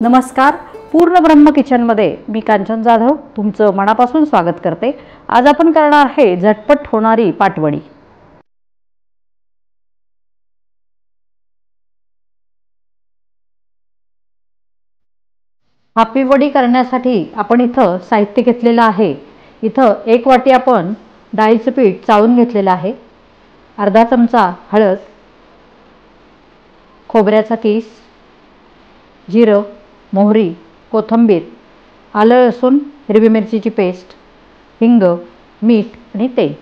नमस्कार. पूर्ण ब्रह्म किचनमध्ये मी कांचन जाधव तुमचं मनापासून स्वागत करते. आज आपण करणार आहे झटपट होणारी पाटवडी. थापी वडी करण्यासाठी आपण इथं साहित्य घेतलेलं आहे. इथं 1 वाटी आपण डाळीचं पीठ चाळून घेतलेलं आहे. अर्धा चमचा हळद, खोबऱ्याचा किस, जिरं, मोहरी, कोथिंबीर, आलं लसूण हिरवी मिरचीची पेस्ट, हिंग, मीठ आणि तेल.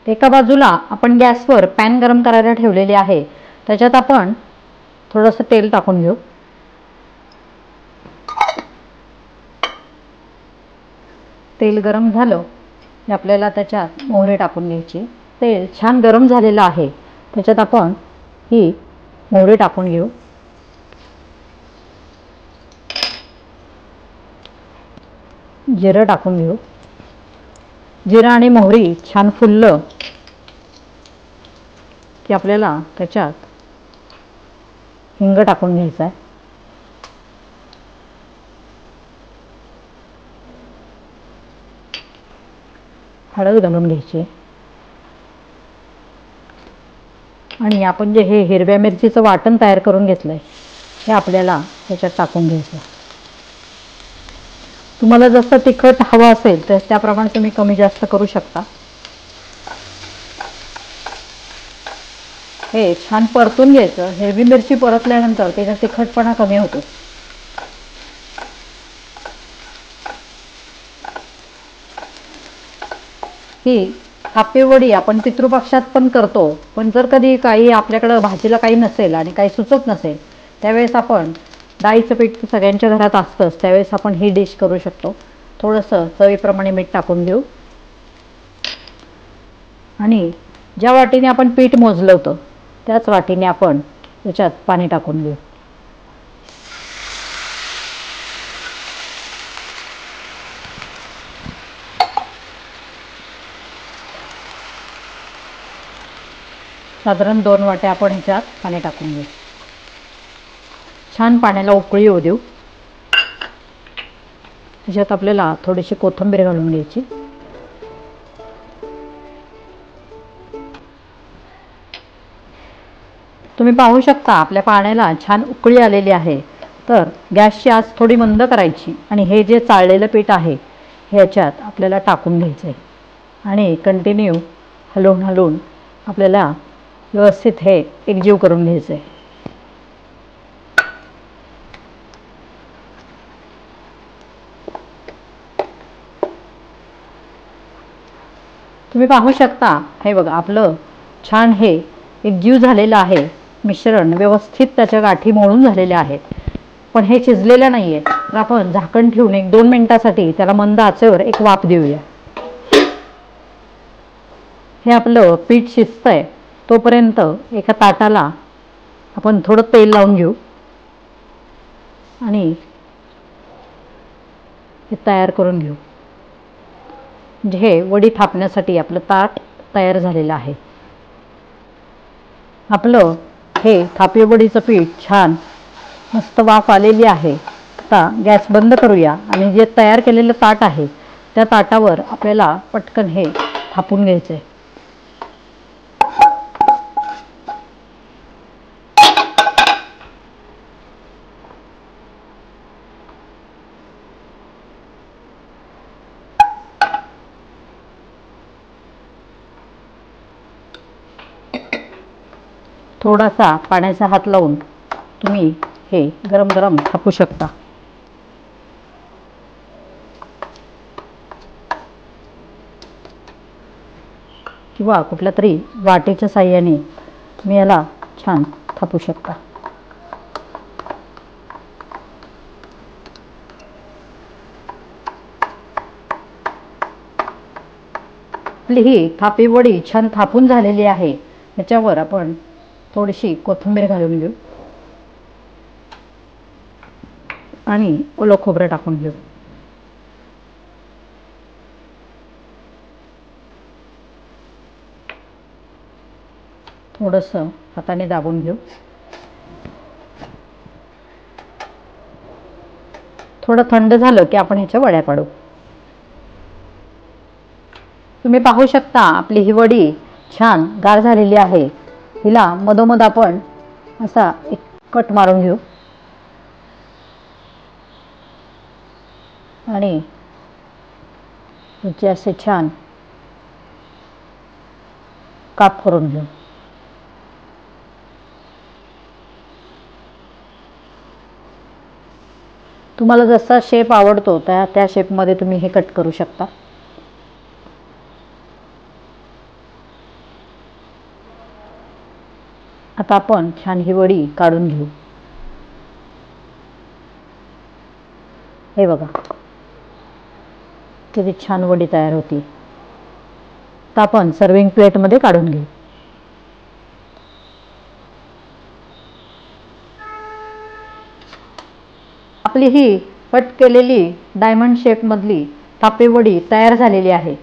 एका बाजूला आपण गॅसवर पॅन गरम करायला ठेवलेले आहे. त्याच्यात आपण थोडंसं तेल टाकून घेऊ. तेल गरम झालं की आपल्याला त्याच्यात मोहरी टाकून घ्यायची. तेल छान गरम झालेलं आहे. त्याच्यात आपण ही मोहरी टाकून घेऊ. जिरं टाकून घेऊ. जिरं आणि मोहरी छान फुललं की आपल्याला त्याच्यात हिंग टाकून घ्यायचा आहे. हळद घालून घ्यायची आणि आपण जे हे हिरव्या मिरचीचं वाटण तयार करून घेतलंय हे आपल्याला त्याच्यात टाकून घ्यायचं. तुम्हाला जसं तिखट हवं असेल तर त्याप्रमाणे तुम्ही कमी जास्त करू शकता. हे छान परतून घ्यायचं. हिरवी मिरची परतल्यानंतर त्याचा तिखटपणा कमी होतो. ही थापी वडी आपण पितृपक्षात पण करतो. पण जर कधी काही आपल्याकडं भाजीला काही नसेल आणि काही सुचत नसेल त्यावेळेस आपण डाळीचं पीठ सगळ्यांच्या घरात असतंच, त्यावेळेस आपण ही डिश करू शकतो. थोडंसं चवीप्रमाणे मीठ टाकून देऊ आणि ज्या वाटीने आपण पीठ मोजलं होतं त्याच वाटीने आपण त्याच्यात पाणी टाकून देऊ. साधारण 2 वाट्या आपण ह्याच्यात पाणी टाकून घेऊ. छान पाण्याला उकळी येऊ देऊ. ह्याच्यात आपल्याला थोडीशी कोथिंबीर घालून घ्यायची. तुम्ही पाहू शकता आपल्या पाण्याला छान उकळी आलेली आहे. तर गॅसची आच थोडी मंद करायची आणि हे जे चाळलेलं पीठ आहे हे ह्याच्यात आपल्याला टाकून घ्यायचं आहे आणि कंटिन्यू हलवून हलवून आपल्याला व्यवस्थित हे एकजीव करून घ्यायचं आहे. तुम्ही पाहू शकता हे बघा आपलं छान हे एकजीव झालेलं आहे. मिश्रण व्यवस्थित त्याच्या गाठी मळून झालेल्या आहेत. पण हे शिजलेलं नाही आहे. तर आपण झाकण ठेवून 1-2 मिनिटासाठी त्याला मंद आचेवर एक वाफ देऊया. हे आपलं पीठ शिजतंय तोपर्यंत एका ताटाला आपण थोडं तेल लावून घेऊ आणि हे तयार करून घेऊ. म्हणजे हे वडी थापण्यासाठी आपलं ताट तयार झालेलं आहे. आपलं हे थापी वडीचं पीठ छान मस्त वाफ आलेली आहे. आता गॅस बंद करूया आणि जे तयार केलेलं ताट आहे त्या ताटावर आपल्याला पटकन हे थापून घ्यायचं आहे. थोडासा पाण्याचा हात लावून तुम्ही हे गरम गरम थापू शकता. किंवा कुठल्या तरी वाटीच्या साहाय्याने तुम्ही याला छान थापू शकता. आपली ही थापी वडी छान थापून झालेली आहे. ह्याच्यावर आपण थोडीशी कोथिंबीर घालून घेऊ आणि ओलं खोबरं टाकून घेऊ. थोडंसं हाताने दाबून घेऊ. थोडं थंड झालं की आपण ह्याच्या वड्या पाडू. तुम्ही पाहू शकता आपली ही वडी छान गार झालेली आहे. हिला मधोमध आपण असा एक कट मारून घेऊ आणि याचे असे छान काप करून घेऊ. तुम्हाला जसा शेप आवडतो त्या शेपमध्ये तुम्ही हे कट करू शकता. आता आपण छान ही वडी काढून घेऊ. हे बघा किती छान वडी तयार होती. आता आपण सर्विंग प्लेटमध्ये काढून घेऊ. आपली ही कट केलेली डायमंड शेपमधली तापे वडी तयार झालेली आहे.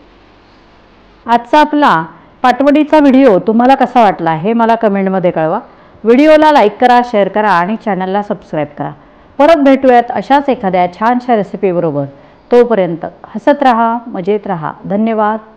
आजचा आपला पाटवडीचा व्हिडिओ तुम्हाला कसा वाटला हे मला कमेंटमध्ये कळवा. व्हिडिओला लाईक करा, शेअर करा आणि चॅनलला सबस्क्राईब करा. परत भेटूयात अशाच एखाद्या छानशा रेसिपीबरोबर. तोपर्यंत हसत राहा, मजेत राहा. धन्यवाद.